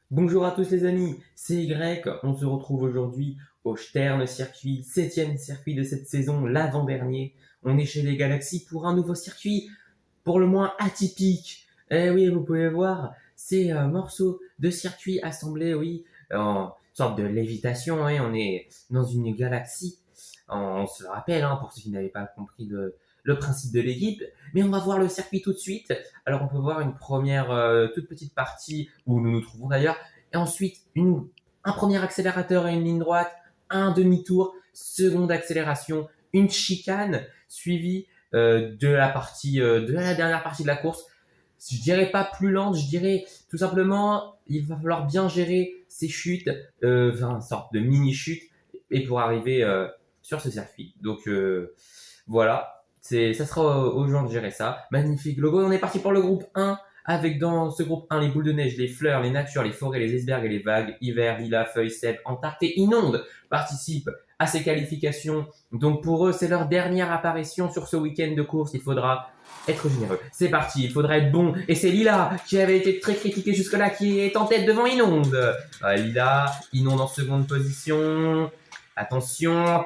Bonjour à tous les amis, c'est Y, on se retrouve aujourd'hui au Stern Circuit, septième circuit de cette saison, l'avant-dernier. On est chez les Galaxies pour un nouveau circuit, pour le moins atypique. Eh oui, vous pouvez voir, ces morceaux de circuit assemblés, oui, en sorte de lévitation, hein. On est dans une galaxie, on se le rappelle, hein, pour ceux qui n'avaient pas compris le principe de l'équipe. Mais on va voir le circuit tout de suite. Alors on peut voir une première toute petite partie où nous nous trouvons d'ailleurs, et ensuite un premier accélérateur et une ligne droite, un demi-tour, seconde accélération, une chicane suivie de la dernière partie de la course. Je dirais pas plus lente, je dirais tout simplement il va falloir bien gérer ces chutes, une sorte de mini chute, et pour arriver sur ce circuit. Donc voilà, ça sera aux gens de gérer ça. Magnifique logo. On est parti pour le groupe 1 avec dans ce groupe 1 les boules de neige, les fleurs, les natures, les forêts, les icebergs et les vagues. Hiver, Lila, Feuilles, Sèvres, Antarctique et Inonde participent à ces qualifications. Donc pour eux, c'est leur dernière apparition sur ce week-end de course. Il faudra être généreux. C'est parti, il faudra être bon. Et c'est Lila qui avait été très critiqué jusque-là qui est en tête devant Inonde. Lila, Inonde en seconde position. Attention,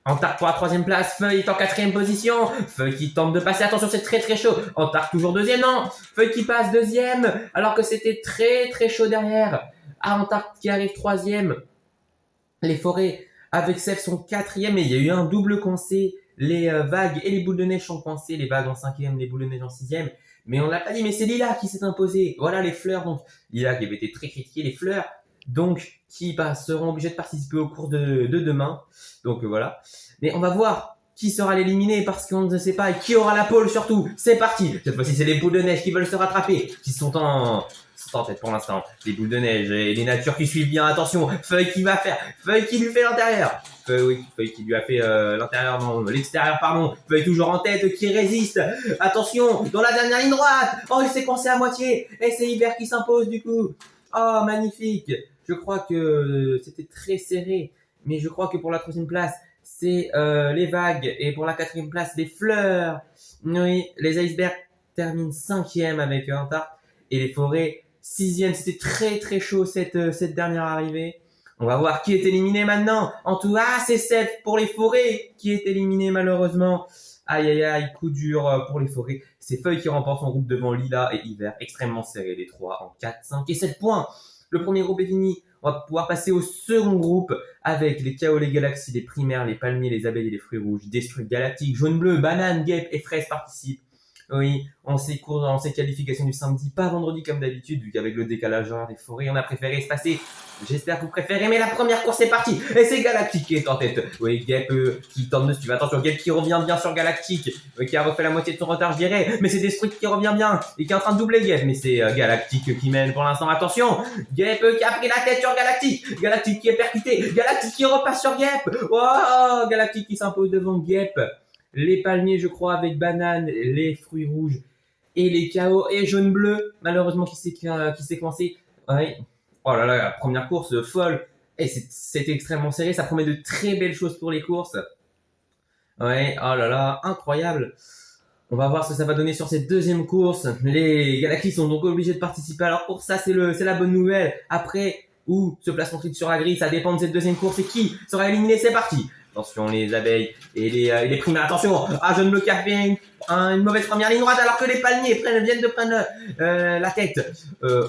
Antarctique pour la troisième place, Feuille est en quatrième position, Feuille qui tente de passer, attention c'est très très chaud, Antarctique toujours deuxième, non, Feuille qui passe deuxième, alors que c'était très très chaud derrière, Antarctique qui arrive troisième, les forêts avec Sèvres sont quatrième, et il y a eu un double coincé, les vagues et les boules de neige sont coincées, les vagues en cinquième, les boules de neige en sixième, mais on l'a pas dit, mais c'est Lila qui s'est imposé, voilà les fleurs, donc Lila qui avait été très critiqué, les fleurs, donc qui seront obligés de participer aux courses de demain, donc voilà. Mais on va voir qui sera l'éliminé parce qu'on ne sait pas et qui aura la pole surtout. C'est parti. Cette fois-ci, c'est les boules de neige qui veulent se rattraper, qui sont en tête pour l'instant. Les boules de neige et les natures qui suivent bien. Attention, Feuille qui va faire. Feuille qui lui fait l'intérieur. Feuille qui lui a fait l'intérieur, non, l'extérieur, pardon. Feuille toujours en tête, qui résiste. Attention, dans la dernière ligne droite. Oh, il s'est coincé à moitié. Et c'est Hiver qui s'impose du coup. Oh, magnifique. Je crois que c'était très serré. Mais je crois que pour la troisième place, c'est les vagues. Et pour la quatrième place, les fleurs. Oui, les icebergs terminent cinquième avec un tard. Et les forêts, sixième. C'était très très chaud cette dernière arrivée. On va voir qui est éliminé maintenant. En tout cas, c'est Seth pour les forêts qui est éliminé malheureusement. Aïe aïe aïe, coup dur pour les forêts. C'est Feuille qui remporte son groupe devant Lila et Hiver. Extrêmement serré les trois en 4, 5 et 7 points. Le premier groupe est fini. On va pouvoir passer au second groupe avec les chaos, les galaxies, les primaires, les palmiers, les abeilles et les fruits rouges. Destruct Galactique, jaune bleu, banane, guêpe et fraise participent. Oui, on s'est qualifications du samedi, pas vendredi comme d'habitude, vu qu'avec le décalage horaire des forêts, on a préféré se passer. J'espère que vous préférez, mais la première course est partie. Et c'est Galactique qui est en tête. Oui, Guêpe qui tente de suivre. Attention, Guêpe qui revient bien sur Galactique, qui a refait la moitié de son retard, je dirais. Mais c'est Destruct qui revient bien et qui est en train de doubler Guêpe. Mais c'est Galactique qui mène pour l'instant. Attention, Guêpe qui a pris la tête sur Galactique. Galactique qui est percuté. Galactique qui repasse sur Guêpe. Oh, Galactique qui s'impose devant Guêpe. Les palmiers, je crois, avec banane, les fruits rouges et les chaos et jaune-bleu, malheureusement, qui s'est coincé. Ouais. Oh là là, la première course folle. Et c'était extrêmement serré. Ça promet de très belles choses pour les courses. Ouais, oh là là, incroyable. On va voir ce que ça va donner sur cette deuxième course. Les Galaxies sont donc obligés de participer. Alors pour ça, c'est la bonne nouvelle. Après, où se place mon sur la grille, ça dépend de cette deuxième course et qui sera éliminé. C'est parti. Attention les abeilles et les primaires. Attention, Jaune Bleu qui a fait une mauvaise première ligne droite alors que les palmiers viennent de prendre la tête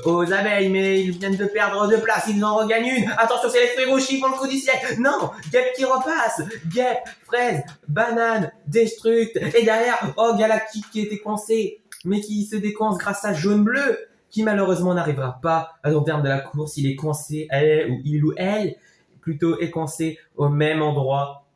aux abeilles, mais ils viennent de perdre 2 places. Ils en regagnent une. Attention, c'est les fruits rouges qui font le coup du siècle. Non, Guêpe qui repasse. Guêpe, fraise, banane, Destruct. Et derrière, oh, Galactique qui était coincé, mais qui se décoince grâce à Jaune Bleu, qui malheureusement n'arrivera pas à long terme de la course. Il est coincé, il ou elle plutôt est coincé au même endroit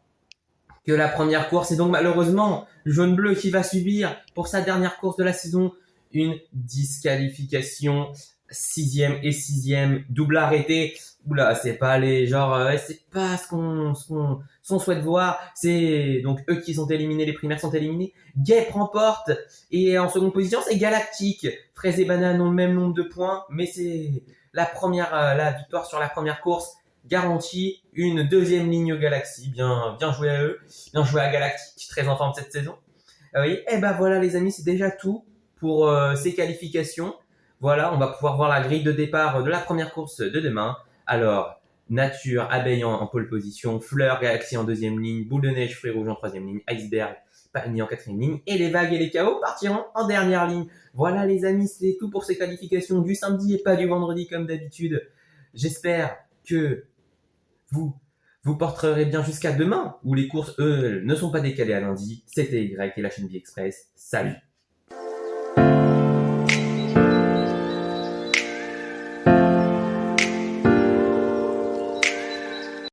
que la première course. Et donc malheureusement, Jaune Bleu qui va subir pour sa dernière course de la saison une disqualification. 6e et 6e, double arrêté. Oula, c'est pas c'est pas ce qu'on souhaite voir. C'est donc eux qui sont éliminés, les primaires sont éliminés. Guêpe remporte et en seconde position c'est Galactique. Fraise et Banane ont le même nombre de points, mais c'est la victoire sur la première course garantit une deuxième ligne Galaxy. Bien joué à eux, bien joué à Galactique, très en forme cette saison. Oui, et ben voilà les amis, c'est déjà tout pour ces qualifications. Voilà, on va pouvoir voir la grille de départ de la première course de demain. Alors, Nature, Abeille en pole position, Fleur, Galaxy en deuxième ligne, Boule de Neige, Fruits Rouges en troisième ligne, Iceberg, Palmier en quatrième ligne, et les Vagues et les Chaos partiront en dernière ligne. Voilà les amis, c'est tout pour ces qualifications du samedi et pas du vendredi comme d'habitude. J'espère que vous vous porterez bien jusqu'à demain, où les courses, eux, ne sont pas décalées à lundi. C'était Y et la chaîne B-Express. Salut!